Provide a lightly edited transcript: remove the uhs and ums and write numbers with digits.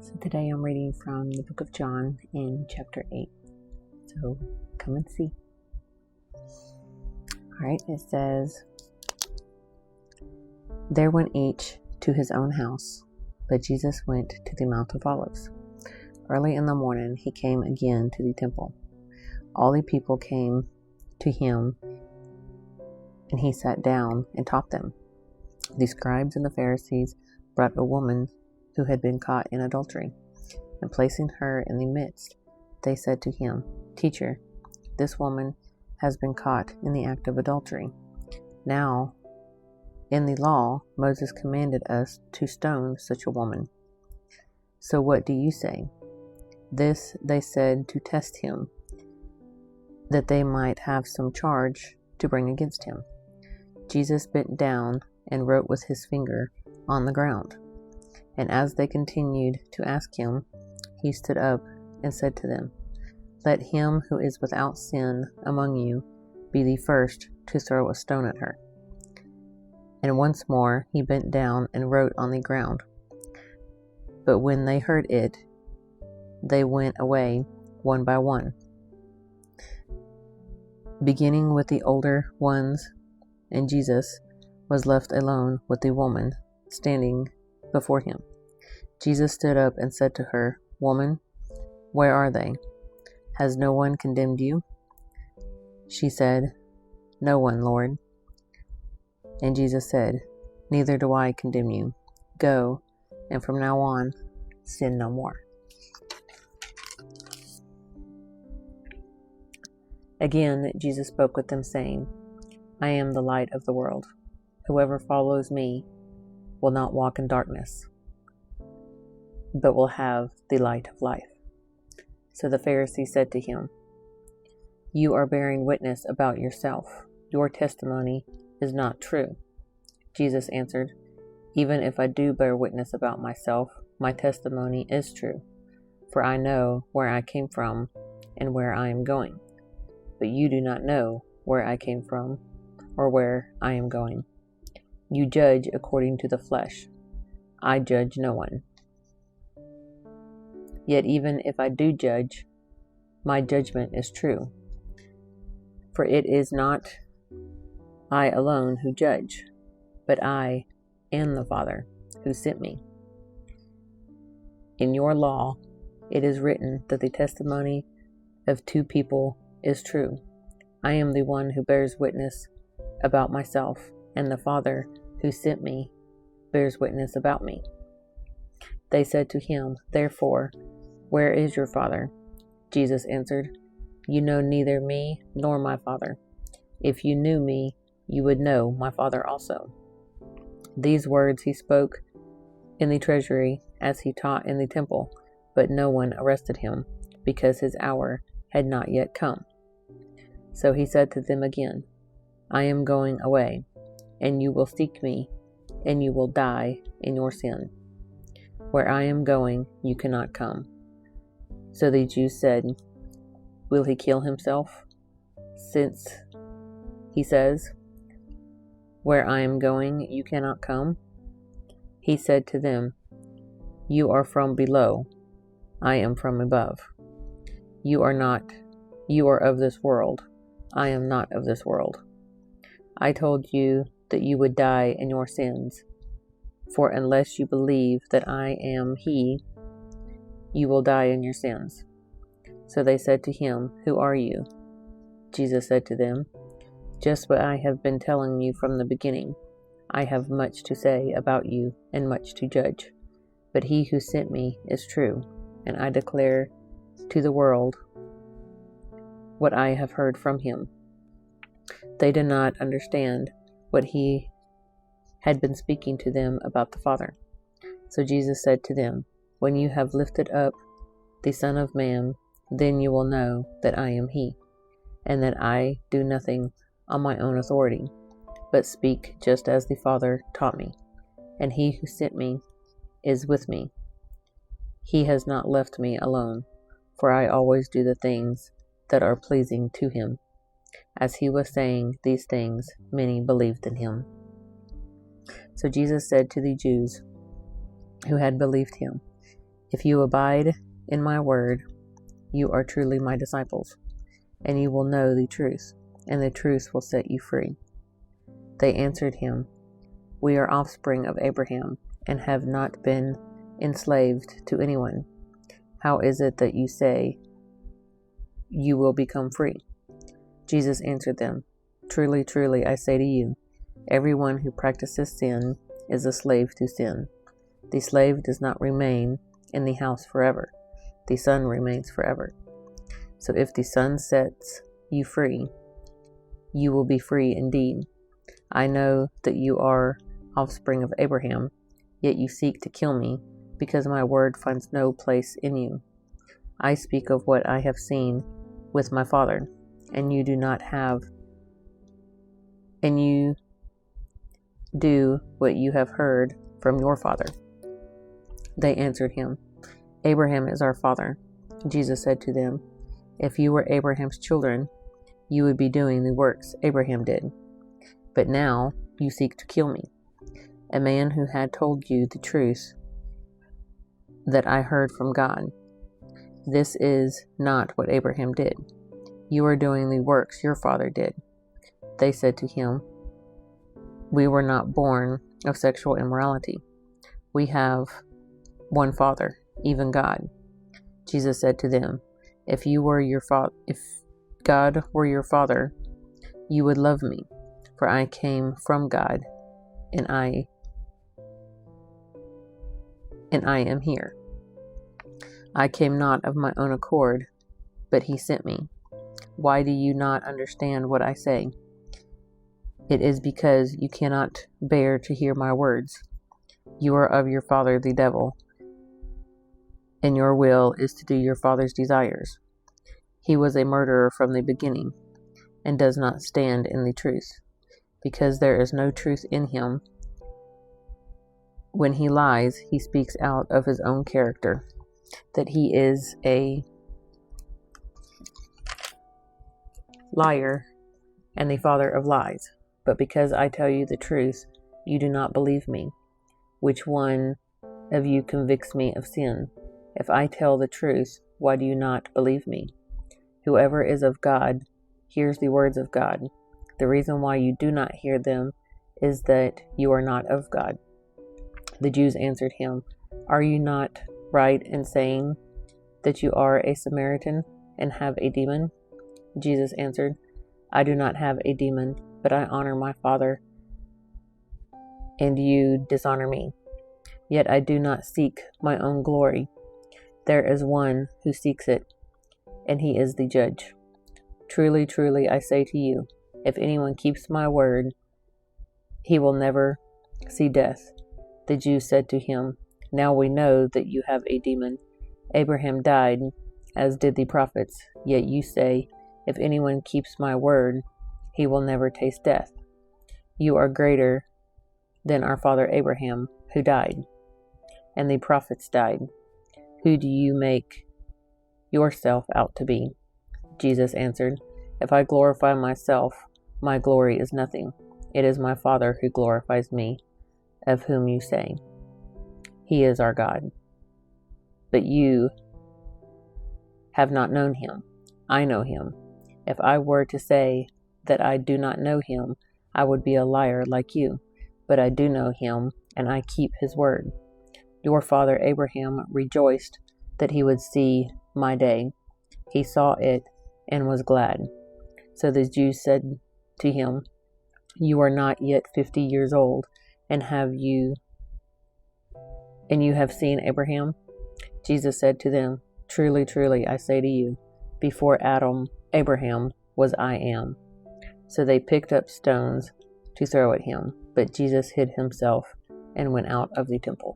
So today I'm reading from the book of John in chapter 8. So come and see. Alright, it says, There went each to his own house, but Jesus went to the Mount of Olives. Early in the morning he came again to the temple. All the people came to him, and he sat down and taught them. The scribes and the Pharisees brought a woman who had been caught in adultery, and placing her in the midst, they said to him, Teacher, this woman has been caught in the act of adultery. Now, in the law, Moses commanded us to stone such a woman. So what do you say? This they said to test him, that they might have some charge to bring against him. Jesus bent down and wrote with his finger on the ground. And as they continued to ask him, he stood up and said to them, Let him who is without sin among you be the first to throw a stone at her. And once more he bent down and wrote on the ground. But when they heard it, they went away one by one, beginning with the older ones, and Jesus was left alone with the woman standing before him. Jesus stood up and said to her, Woman, where are they? Has no one condemned you? She said, No one, Lord. And Jesus said, Neither do I condemn you. Go, and from now on, sin no more. Again, Jesus spoke with them, saying, I am the light of the world. Whoever follows me will not walk in darkness, but will have the light of life. So the Pharisee said to him, You are bearing witness about yourself. Your testimony is not true. Jesus answered, Even if I do bear witness about myself, my testimony is true, for I know where I came from and where I am going. But you do not know where I came from or where I am going. You judge according to the flesh. I judge no one. Yet even if I do judge, my judgment is true. For it is not I alone who judge, but I and the Father who sent me. In your law, it is written that the testimony of two people is true. I am the one who bears witness about myself, and the Father who sent me bears witness about me. They said to him, Therefore, where is your Father? Jesus answered, You know neither me nor my Father. If you knew me, you would know my Father also. These words he spoke in the treasury as he taught in the temple, but no one arrested him, because his hour had not yet come. So he said to them again, I am going away, and you will seek me, and you will die in your sin. Where I am going, you cannot come. So the Jews said, Will he kill himself? Since he says, Where I am going, you cannot come. He said to them, You are from below, I am from above. You are of this world, I am not of this world. I told you that you would die in your sins, for unless you believe that I am he, you will die in your sins. So they said to him, Who are you? Jesus said to them, Just what I have been telling you from the beginning. I have much to say about you and much to judge, but he who sent me is true, and I declare to the world what I have heard from him. They did not understand what he had been speaking to them about the Father. So Jesus said to them, When you have lifted up the Son of Man, then you will know that I am he, and that I do nothing on my own authority, but speak just as the Father taught me, and he who sent me is with me. He has not left me alone, for I always do the things that are pleasing to him. As he was saying these things, many believed in him. So Jesus said to the Jews who had believed him, If you abide in my word, you are truly my disciples, and you will know the truth, and the truth will set you free. They answered him, We are offspring of Abraham, and have not been enslaved to anyone. How is it that you say you will become free? Jesus answered them, Truly, truly, I say to you, everyone who practices sin is a slave to sin. The slave does not remain in the house forever. The Son remains forever. So if the Son sets you free, you will be free indeed. I know that you are offspring of Abraham, yet you seek to kill me, because my word finds no place in you. I speak of what I have seen with my Father, and you do what you have heard from your father. They answered him, Abraham is our father. Jesus said to them, If you were Abraham's children, you would be doing the works Abraham did. But now you seek to kill me, a man who had told you the truth that I heard from God. This is not what Abraham did. You are doing the works your father did. They said to him, We were not born of sexual immorality. We have one Father, even God. Jesus said to them, If God were your Father, you would love me, for I came from God, and I am here. I came not of my own accord, but he sent me. Why do you not understand what I say? It is because you cannot bear to hear my words. You are of your father the devil, and your will is to do your father's desires. He was a murderer from the beginning, and does not stand in the truth, because there is no truth in him. When he lies, he speaks out of his own character, that he is a liar and the father of lies. But because I tell you the truth, you do not believe me. Which one of you convicts me of sin? If I tell the truth, why do you not believe me? Whoever is of God hears the words of God. The reason why you do not hear them is that you are not of God. The Jews answered him, Are you not right in saying that you are a Samaritan and have a demon? Jesus answered, I do not have a demon, but I honor my Father, and you dishonor me. Yet I do not seek my own glory. There is one who seeks it, and he is the judge. Truly, truly, I say to you, if anyone keeps my word, he will never see death. The Jews said to him, Now we know that you have a demon. Abraham died, as did the prophets, yet you say, If anyone keeps my word, he will never taste death. You are greater than our father Abraham, who died, and the prophets died. Who do you make yourself out to be? Jesus answered, If I glorify myself, my glory is nothing. It is my Father who glorifies me, of whom you say, He is our God. But you have not known him. I know him. If I were to say that I do not know him, I would be a liar like you. But I do know him, and I keep his word. Your father Abraham rejoiced that he would see my day. He saw it and was glad. So the Jews said to him, You are not yet 50 years old, and you have seen Abraham? Jesus said to them, Truly, truly, I say to you, before Abraham was I am. So they picked up stones to throw at him, but Jesus hid himself and went out of the temple.